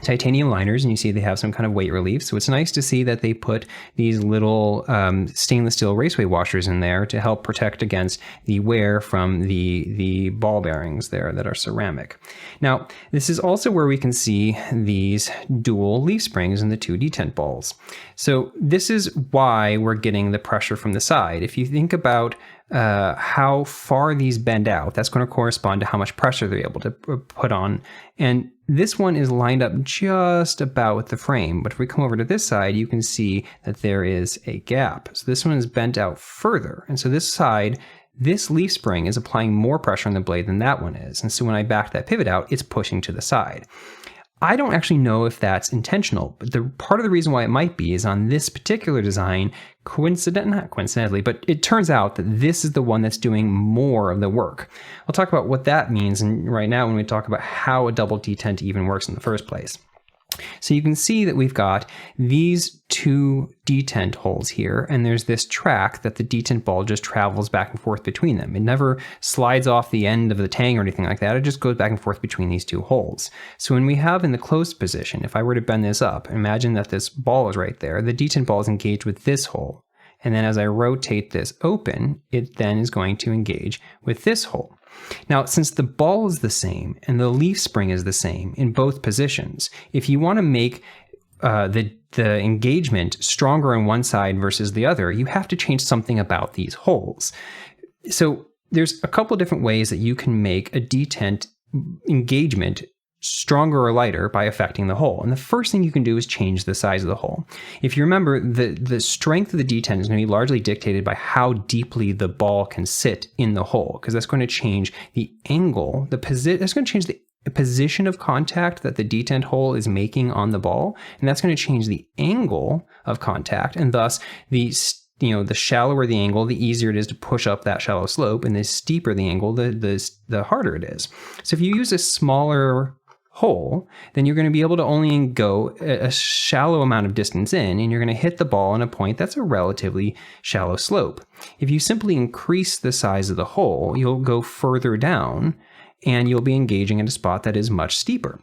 Speaker 1: titanium liners, and you see they have some kind of weight relief. So it's nice to see that they put these little stainless steel raceway washers in there to help protect against the wear from the ball bearings there that are ceramic. Now, this is also where we can see these dual leaf springs in the 2 detent balls. So this is why we're getting the pressure from the side. If you think about how far these bend out, that's going to correspond to how much pressure they're able to put on. And this one is lined up just about with the frame, but if we come over to this side, you can see that there is a gap. So this one is bent out further. And so this side, this leaf spring is applying more pressure on the blade than that one is. And so when I back that pivot out, it's pushing to the side. I don't actually know if that's intentional, but the part of the reason why it might be is on this particular design, not coincidentally, but it turns out that this is the one that's doing more of the work. I'll talk about what that means right now when we talk about how a double detent even works in the first place. So you can see that we've got these 2 detent holes here, and there's this track that the detent ball just travels back and forth between them. It never slides off the end of the tang or anything like that. It just goes back and forth between these 2 holes. So when we have in the closed position, if I were to bend this up, imagine that this ball is right there. The detent ball is engaged with this hole. And then as I rotate this open, it then is going to engage with this hole. Now, since the ball is the same and the leaf spring is the same in both positions, if you want to make the engagement stronger on one side versus the other, you have to change something about these holes. So there's a couple of different ways that you can make a detent engagement stronger or lighter by affecting the hole. And the first thing you can do is change the size of the hole. If you remember, the strength of the detent is going to be largely dictated by how deeply the ball can sit in the hole, because that's going to change the angle, that's going to change the position of contact that the detent hole is making on the ball, and that's going to change the angle of contact, and thus the shallower the angle, the easier it is to push up that shallow slope, and the steeper the angle, the harder it is. So if you use a smaller hole, then you're going to be able to only go a shallow amount of distance in, and you're going to hit the ball on a point that's a relatively shallow slope. If you simply increase the size of the hole, you'll go further down, and you'll be engaging at a spot that is much steeper.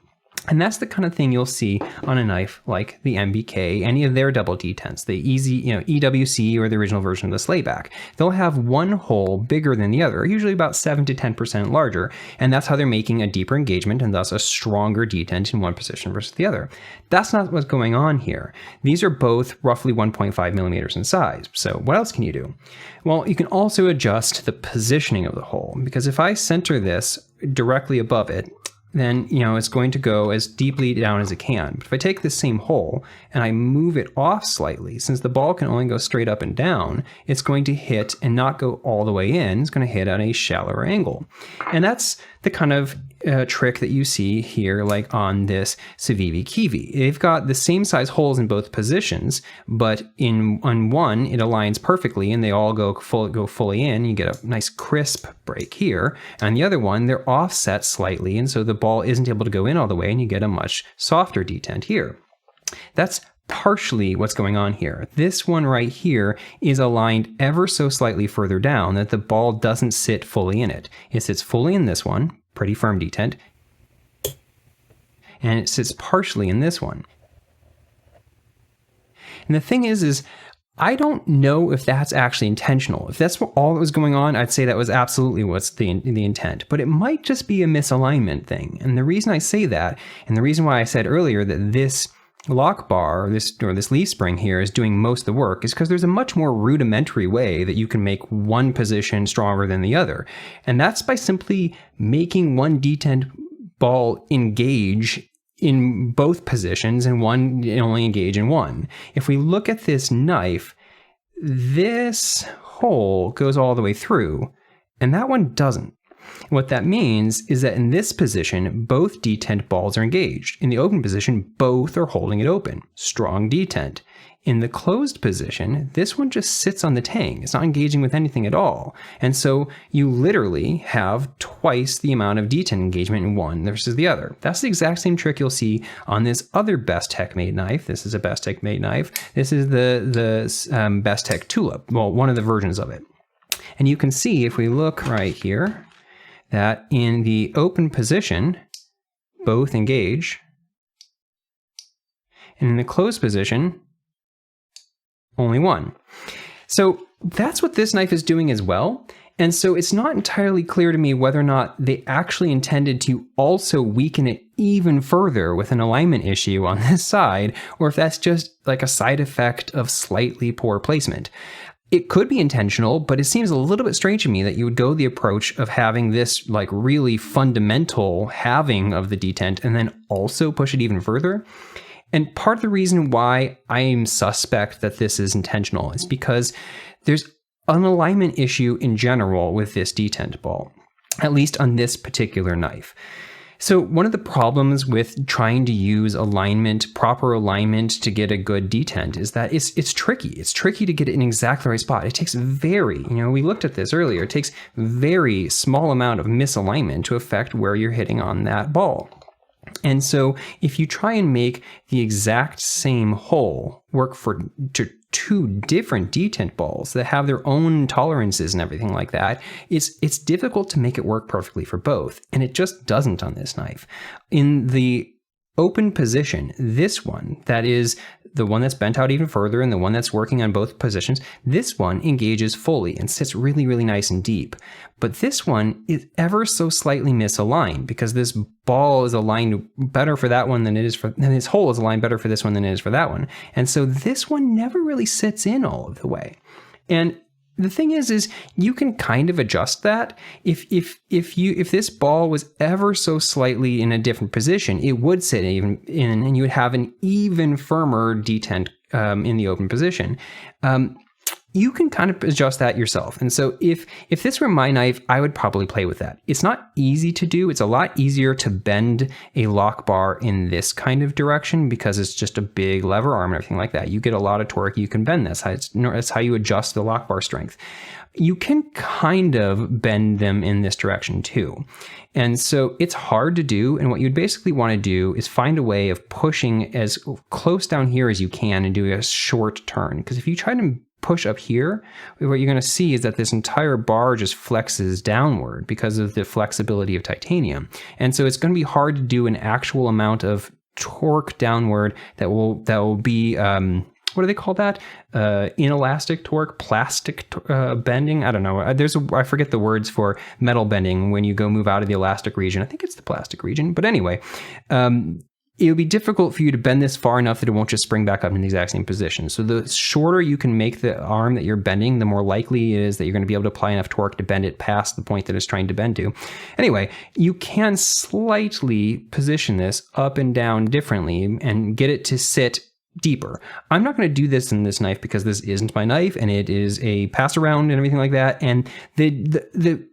Speaker 1: And that's the kind of thing you'll see on a knife like the MBK, any of their double detents, the EWC or the original version of the slayback. They'll have one hole bigger than the other, usually about 7 to 10% larger, and that's how they're making a deeper engagement and thus a stronger detent in one position versus the other. That's not what's going on here. These are both roughly 1.5 millimeters in size. So what else can you do? Well, you can also adjust the positioning of the hole, because if I center this directly above it, then it's going to go as deeply down as it can. But if I take this same hole and I move it off slightly, since the ball can only go straight up and down, it's going to hit and not go all the way in. It's going to hit at a shallower angle. And that's the kind of trick that you see here, like on this Civivi Kiwi. They've got the same size holes in both positions, but on one it aligns perfectly and they all go fully in. You get a nice crisp break here. And on the other one, they're offset slightly, and so the ball isn't able to go in all the way, and you get a much softer detent here. That's partially what's going on here. This one right here is aligned ever so slightly further down that the ball doesn't sit fully in it. It sits fully in this one, pretty firm detent, and it sits partially in this one. And the thing is I don't know if that's actually intentional. If that's all that was going on, I'd say that was absolutely what's the intent. But it might just be a misalignment thing. And the reason I say that, and the reason why I said earlier that this lock bar, or this leaf spring here, is doing most of the work, is because there's a much more rudimentary way that you can make one position stronger than the other. And that's by simply making one detent ball engage in both positions and one only engage in one. If we look at this knife, this hole goes all the way through and that one doesn't. What that means is that in this position, both detent balls are engaged. In the open position, both are holding it open. Strong detent. In the closed position, this one just sits on the tang. It's not engaging with anything at all. And so you literally have twice the amount of detent engagement in one versus the other. That's the exact same trick you'll see on this other Bestech made knife. This is a Bestech made knife. This is the Bestech Tulip. Well, one of the versions of it. And you can see if we look right here that in the open position, both engage. And in the closed position, only one. So that's what this knife is doing as well. And so it's not entirely clear to me whether or not they actually intended to also weaken it even further with an alignment issue on this side, or if that's just like a side effect of slightly poor placement. It could be intentional, but it seems a little bit strange to me that you would go the approach of having this like really fundamental halving of the detent and then also push it even further. And part of the reason why I am suspect that this is intentional is because there's an alignment issue in general with this detent ball, at least on this particular knife. So one of the problems with trying to use alignment, proper alignment to get a good detent is that it's tricky. It's tricky to get it in exactly the right spot. It takes we looked at this earlier, it takes very small amount of misalignment to affect where you're hitting on that ball. And so if you try and make the exact same hole work for two different detent balls that have their own tolerances and everything like that, it's difficult to make it work perfectly for both. And it just doesn't on this knife. In the open position, this one, that is the one that's bent out even further and the one that's working on both positions, this one engages fully and sits really, really nice and deep. But this one is ever so slightly misaligned because this ball is aligned better for that one than it is for, and this hole is aligned better for this one than it is for that one. And so this one never really sits in all of the way. And the thing is you can kind of adjust that. If this ball was ever so slightly in a different position, it would sit even in, and you would have an even firmer detent in the open position. You can kind of adjust that yourself. And so if this were my knife, I would probably play with that. It's not easy to do. It's a lot easier to bend a lock bar in this kind of direction because it's just a big lever arm and everything like that. You get a lot of torque. You can bend this. That's how you adjust the lock bar strength. You can kind of bend them in this direction too. And so it's hard to do. And what you'd basically want to do is find a way of pushing as close down here as you can and do a short turn. Because if you try to push up here, what you're going to see is that this entire bar just flexes downward because of the flexibility of titanium. And so it's going to be hard to do an actual amount of torque downward that will be, what do they call that? Inelastic torque, plastic bending. I don't know. I forget the words for metal bending when you go move out of the elastic region. I think it's the plastic region. But anyway, it would be difficult for you to bend this far enough that it won't just spring back up in the exact same position. So the shorter you can make the arm that you're bending, the more likely it is that you're going to be able to apply enough torque to bend it past the point that it's trying to bend to. Anyway, you can slightly position this up and down differently and get it to sit deeper. I'm not going to do this in this knife because this isn't my knife and it is a pass around and everything like that. And the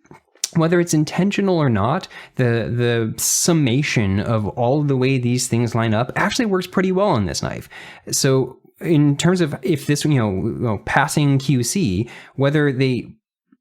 Speaker 1: whether it's intentional or not, the summation of all the way these things line up actually works pretty well on this knife. So in terms of if this, passing QC, whether they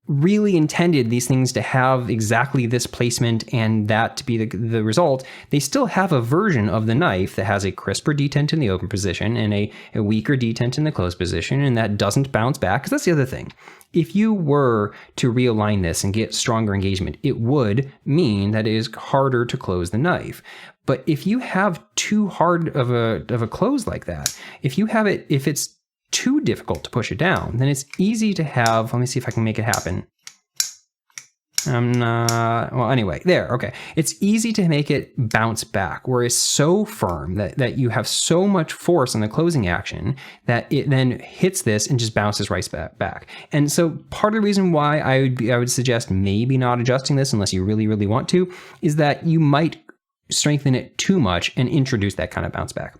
Speaker 1: really intended these things to have exactly this placement and that to be the result, they still have a version of the knife that has a crisper detent in the open position and a weaker detent in the closed position, and that doesn't bounce back, because that's the other thing. If you were to realign this and get stronger engagement, it would mean that it is harder to close the knife. But if you have too hard of a close like that, if it's too difficult to push it down, then it's easy to have, let me see if I can make it happen. Well, anyway, there, okay. It's easy to make it bounce back, where it's so firm that you have so much force on the closing action that it then hits this and just bounces right back. And so part of the reason why I would suggest maybe not adjusting this unless you really, really want to, is that you might strengthen it too much and introduce that kind of bounce back.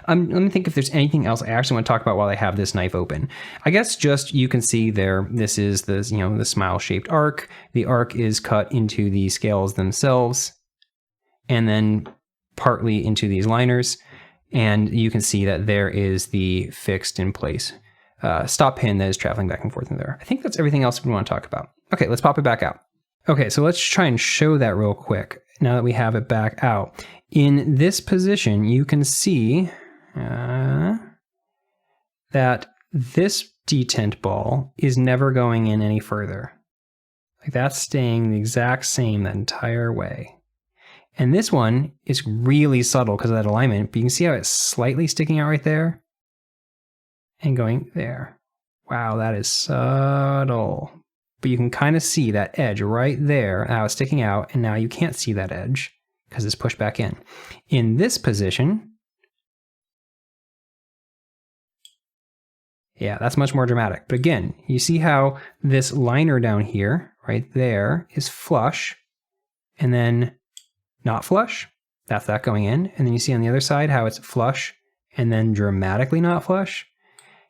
Speaker 1: Let me think if there's anything else I actually want to talk about while I have this knife open. I guess just you can see there, this is the, the smile-shaped arc. The arc is cut into the scales themselves and then partly into these liners. And you can see that there is the fixed in place stop pin that is traveling back and forth in there. I think that's everything else we want to talk about. Okay, let's pop it back out. Okay, so let's try and show that real quick now that we have it back out. In this position, you can see that this detent ball is never going in any further. Like that's staying the exact same that entire way. And this one is really subtle because of that alignment, but you can see how it's slightly sticking out right there and going there. Wow, that is subtle. But you can kind of see that edge right there, how it's sticking out, and now you can't see that edge because it's pushed back in. In this position, yeah, that's much more dramatic. But again, you see how this liner down here, right there, is flush, and then not flush. That's that going in. And then you see on the other side how it's flush, and then dramatically not flush.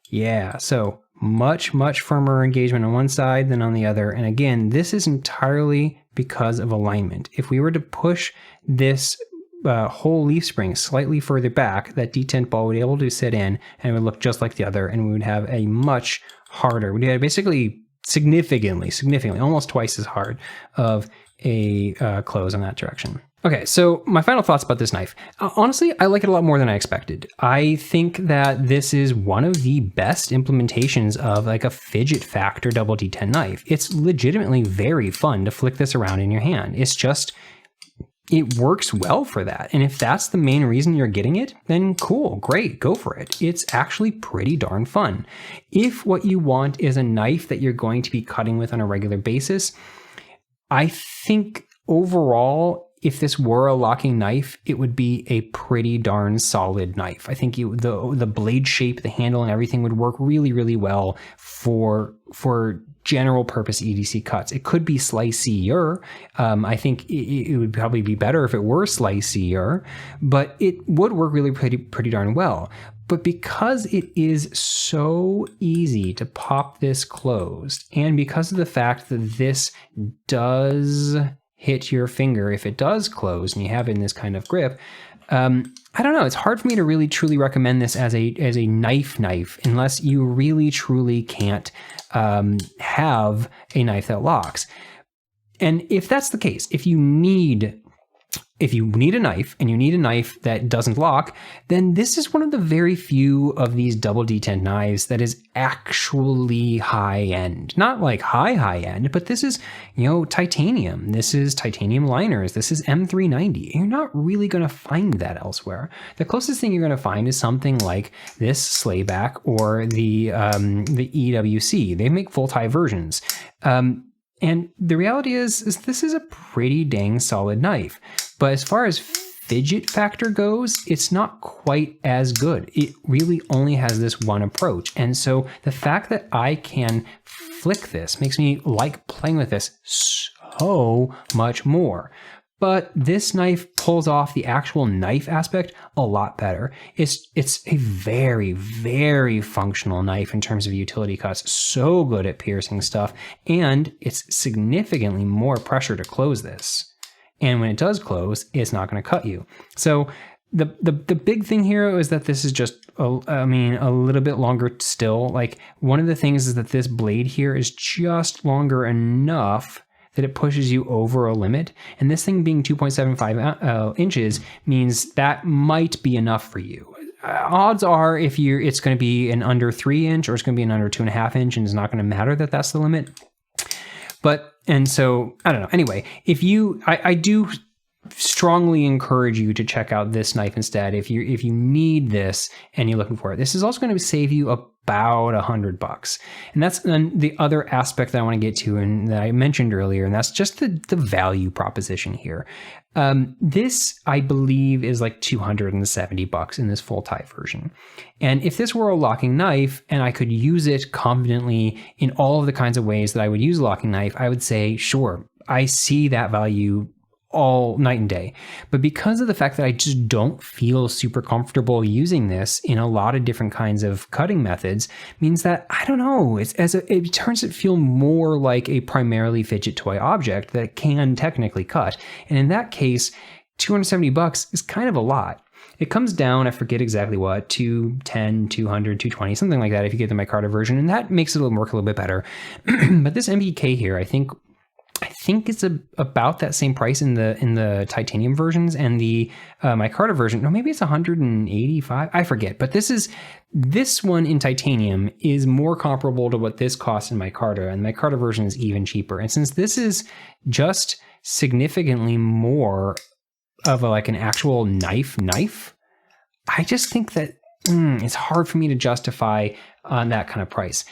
Speaker 1: Yeah, so much, much firmer engagement on one side than on the other. And again, this is entirely because of alignment. If we were to push this whole leaf spring slightly further back, that detent ball would be able to sit in and it would look just like the other, and we would have a much harder, we'd have basically significantly, almost twice as hard of a close in that direction. Okay, so my final thoughts about this knife. Honestly, I like it a lot more than I expected. I think that this is one of the best implementations of like a fidget factor double detent knife. It's legitimately very fun to flick this around in your hand. It's just, it works well for that. And if that's the main reason you're getting it, then cool, great, go for it. It's actually pretty darn fun. If what you want is a knife that you're going to be cutting with on a regular basis, I think overall, if this were a locking knife, it would be a pretty darn solid knife. I think the blade shape, the handle, and everything would work really, really well for general purpose EDC cuts. It could be sliceier. I think it would probably be better if it were sliceier, but it would work really pretty darn well. But because it is so easy to pop this closed, and because of the fact that this does hit your finger if it does close and you have it in this kind of grip, I don't know, it's hard for me to really truly recommend this as a knife unless you really truly can't have a knife that locks. And if that's the case, if you need a knife and you need a knife that doesn't lock, then this is one of the very few of these double detent knives that is actually high end. Not like high end, but this is, titanium. This is titanium liners. This is M390. You're not really going to find that elsewhere. The closest thing you're going to find is something like this Slayback or the EWC. They make full tie versions. And the reality is this is a pretty dang solid knife. But as far as fidget factor goes, it's not quite as good. It really only has this one approach. And so the fact that I can flick this makes me like playing with this so much more. But this knife pulls off the actual knife aspect a lot better. It's a very, very functional knife in terms of utility cuts. So good at piercing stuff, and it's significantly more pressure to close this. And when it does close, it's not going to cut you. So the big thing here is that this is just, a little bit longer still. Like, one of the things is that this blade here is just longer enough that it pushes you over a limit. And this thing being 2.75 inches means that might be enough for you. Odds are it's going to be an under 3 inch or it's going to be an under 2.5 inch, and it's not going to matter that that's the limit. And so, I don't know. Anyway, I do strongly encourage you to check out this knife instead. If you need this and you're looking for it, this is also going to save you about $100. And that's the other aspect that I want to get to and that I mentioned earlier, and that's just the value proposition here. This, I believe, is like $270 in this full tie version. And if this were a locking knife and I could use it confidently in all of the kinds of ways that I would use a locking knife, I would say, sure, I see that value all night and day. But because of the fact that I just don't feel super comfortable using this in a lot of different kinds of cutting methods, means that, I don't know, it turns it feel more like a primarily fidget toy object that can technically cut. And in that case, $270 is kind of a lot. It comes down, I forget exactly what, 210, 200, 220, something like that if you get the micarta version, and that makes it work a little bit better. But this MBK here, I think it's about that same price in the titanium versions, and the micarta version, no, maybe it's 185, I forget. But this one in titanium is more comparable to what this costs in micarta, and the micarta version is even cheaper. And since this is just significantly more of like an actual knife, I just think that it's hard for me to justify on that kind of price.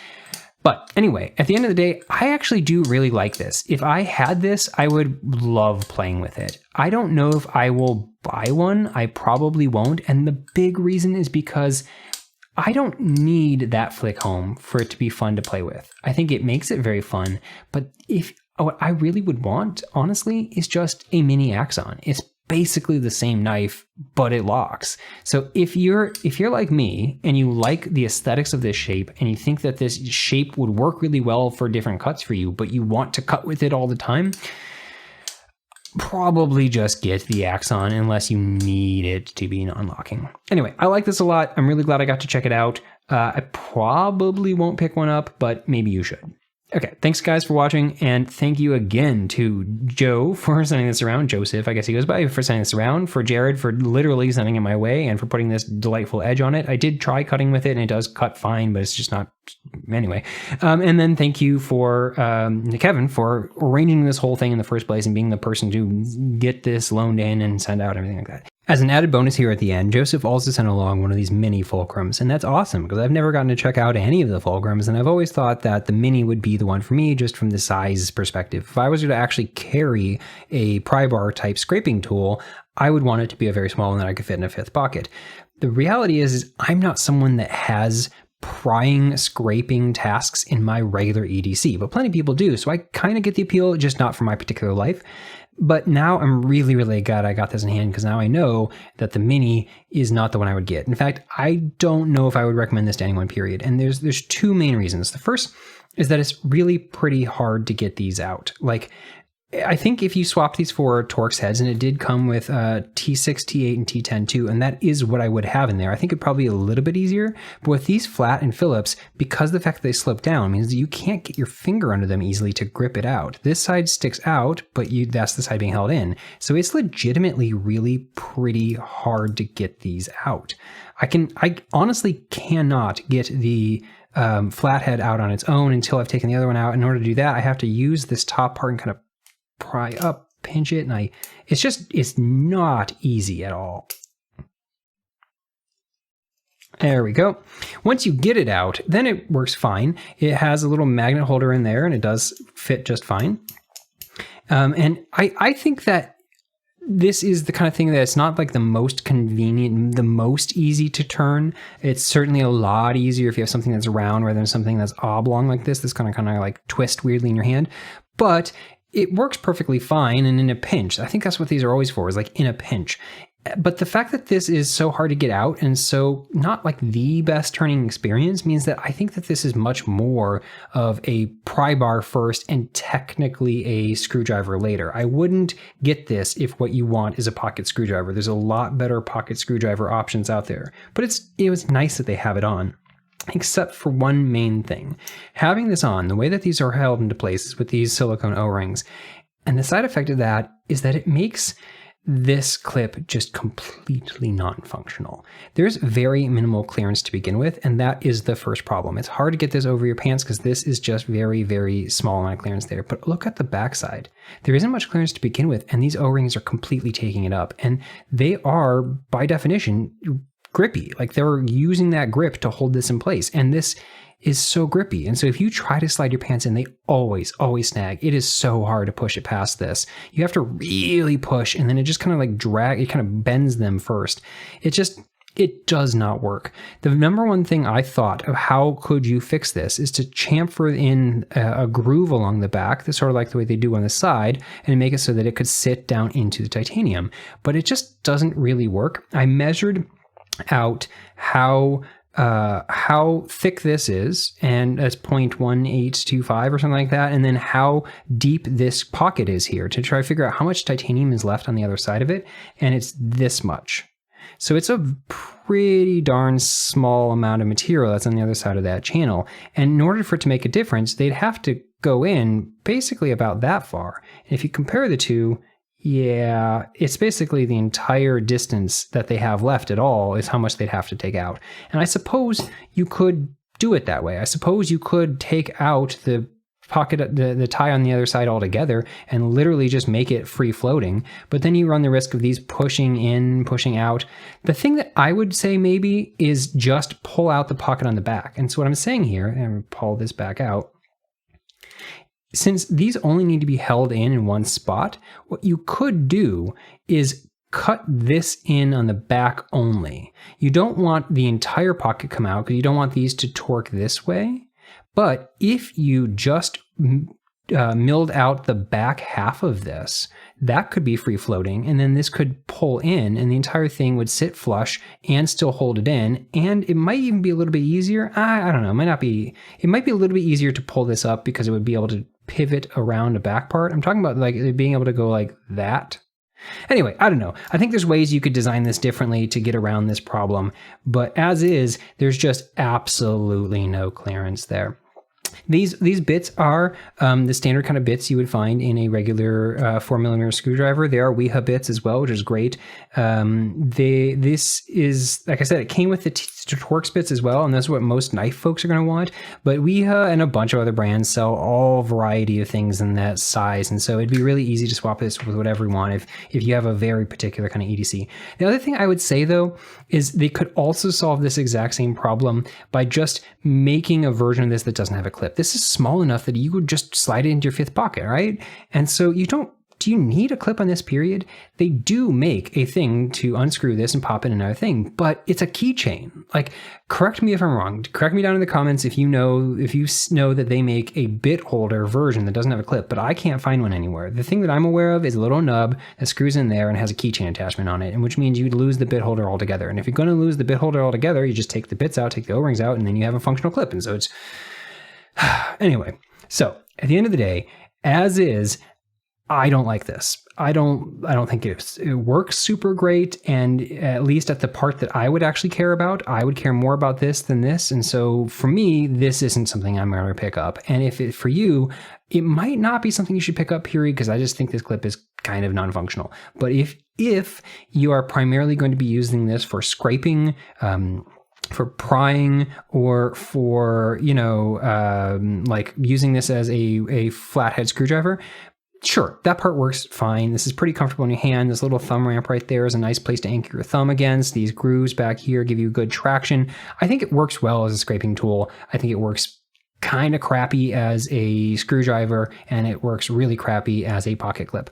Speaker 1: But anyway, at the end of the day, I actually do really like this. If I had this, I would love playing with it. I don't know if I will buy one. I probably won't. And the big reason is because I don't need that flick home for it to be fun to play with. I think it makes it very fun. But what I really would want, honestly, is just a mini Axon. It's basically the same knife, but it locks. So if you're like me and you like the aesthetics of this shape and you think that this shape would work really well for different cuts for you, but you want to cut with it all the time, probably just get the Axon unless you need it to be non-locking. Anyway, I like this a lot. I'm really glad I got to check it out. I probably won't pick one up, but maybe you should. Okay, thanks guys for watching, and thank you again to Joe for sending this around, Joeseph, I guess he goes by, for sending this around, for Jared for literally sending it my way, and for putting this delightful edge on it. I did try cutting with it, and it does cut fine, but it's just not, anyway. And then thank you for Kevin for arranging this whole thing in the first place and being the person to get this loaned in and send out everything like that. As an added bonus here at the end, Joeseph also sent along one of these mini fulcrums, and that's awesome because I've never gotten to check out any of the fulcrums, and I've always thought that the mini would be the one for me just from the size perspective. If I was to actually carry a pry-bar type scraping tool, I would want it to be a very small one that I could fit in a fifth pocket. The reality is I'm not someone that has prying, scraping tasks in my regular EDC, but plenty of people do, so I kind of get the appeal, just not for my particular life. But now I'm really, really glad I got this in hand because now I know that the mini is not the one I would get. In fact, I don't know if I would recommend this to anyone, period. And there's two main reasons. The first is that it's really pretty hard to get these out. Like, I think if you swap these for Torx heads, and it did come with T6, T8, and T10 too, and that is what I would have in there. I think it'd probably be a little bit easier, but with these flat and Phillips, because the fact that they slip down means that you can't get your finger under them easily to grip it out. This side sticks out, but that's the side being held in. So it's legitimately really pretty hard to get these out. I honestly cannot get the flathead out on its own until I've taken the other one out. In order to do that, I have to use this top part and kind of pry up, pinch it, and it's not easy at all. There we go. Once you get it out, then it works fine. It has a little magnet holder in there, and it does fit just fine. And I think that this is the kind of thing that it's not like the most convenient, the most easy to turn. It's certainly a lot easier if you have something that's round rather than something that's oblong like this. This kind of like twist weirdly in your hand. But it works perfectly fine, and in a pinch. I think that's what these are always for, is like in a pinch. But the fact that this is so hard to get out and so not like the best turning experience means that I think that this is much more of a pry bar first and technically a screwdriver later. I wouldn't get this if what you want is a pocket screwdriver. There's a lot better pocket screwdriver options out there, but it was nice that they have it on. Except for one main thing. Having this on, the way that these are held into place is with these silicone O-rings. And the side effect of that is that it makes this clip just completely non-functional. There's very minimal clearance to begin with, and that is the first problem. It's hard to get this over your pants because this is just very, very small amount of clearance there. But look at the backside. There isn't much clearance to begin with, and these O-rings are completely taking it up. And they are, by definition, grippy. Like they're using that grip to hold this in place, and this is so grippy. And so if you try to slide your pants in, they always snag. It is so hard to push it past this. You have to really push, and then it just kind of like it kind of bends them first. It does not work. The number one thing I thought of how could you fix this is to chamfer in a groove along the back, that's sort of like the way they do on the side, and make it so that it could sit down into the titanium. But it just doesn't really work. I measured out how thick this is, and that's 0.1825 or something like that, and then how deep this pocket is here to try to figure out how much titanium is left on the other side of it, and it's this much. So it's a pretty darn small amount of material that's on the other side of that channel. And in order for it to make a difference, they'd have to go in basically about that far. And if you compare the two, yeah, it's basically the entire distance that they have left at all is how much they'd have to take out. And I suppose you could do it that way. I suppose you could take out the pocket, the tie on the other side altogether and literally just make it free floating, but then you run the risk of these pushing in, pushing out. The thing that I would say maybe is just pull out the pocket on the back. And so what I'm saying here, and pull this back out, since these only need to be held in one spot, what you could do is cut this in on the back only. You don't want the entire pocket come out because you don't want these to torque this way. But if you just milled out the back half of this, that could be free floating, and then this could pull in and the entire thing would sit flush and still hold it in. And it might even be a little bit easier. I don't know, it might not be. It might be a little bit easier to pull this up because it would be able to pivot around a back part. I'm talking about like being able to go like that. Anyway, I don't know. I think there's ways you could design this differently to get around this problem, but as is, there's just absolutely no clearance there. These bits are the standard kind of bits you would find in a regular 4mm screwdriver. They are Wiha bits as well, which is great. This is, like I said, it came with the Torx bits as well, and that's what most knife folks are going to want. But Wiha and a bunch of other brands sell all variety of things in that size, and so it'd be really easy to swap this with whatever you want if you have a very particular kind of EDC. The other thing I would say, though, is they could also solve this exact same problem by just making a version of this that doesn't have a clip. This is small enough that you would just slide it into your fifth pocket, right? And so do you need a clip on this period? They do make a thing to unscrew this and pop in another thing, but it's a keychain. Like, correct me if I'm wrong. Correct me down in the comments if you know that they make a bit holder version that doesn't have a clip, but I can't find one anywhere. The thing that I'm aware of is a little nub that screws in there and has a keychain attachment on it, and which means you'd lose the bit holder altogether. And if you're going to lose the bit holder altogether, you just take the bits out, take the O-rings out, and then you have a functional clip. And so it's anyway. So at the end of the day, as is, I don't like this. I don't think it works super great, and at least at the part that I would actually care about, I would care more about this than this. And so for me, this isn't something I'm going to pick up. And for you, it might not be something you should pick up, period, because I just think this clip is kind of non-functional. But if you are primarily going to be using this for scraping, for prying, or for, like using this as a flathead screwdriver, sure, that part works fine. This is pretty comfortable in your hand. This little thumb ramp right there is a nice place to anchor your thumb against. These grooves back here give you good traction. I think it works well as a scraping tool. I think it works kind of crappy as a screwdriver, and it works really crappy as a pocket clip.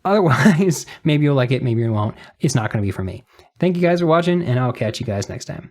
Speaker 1: Otherwise, maybe you'll like it, maybe you won't. It's not going to be for me. Thank you guys for watching, and I'll catch you guys next time.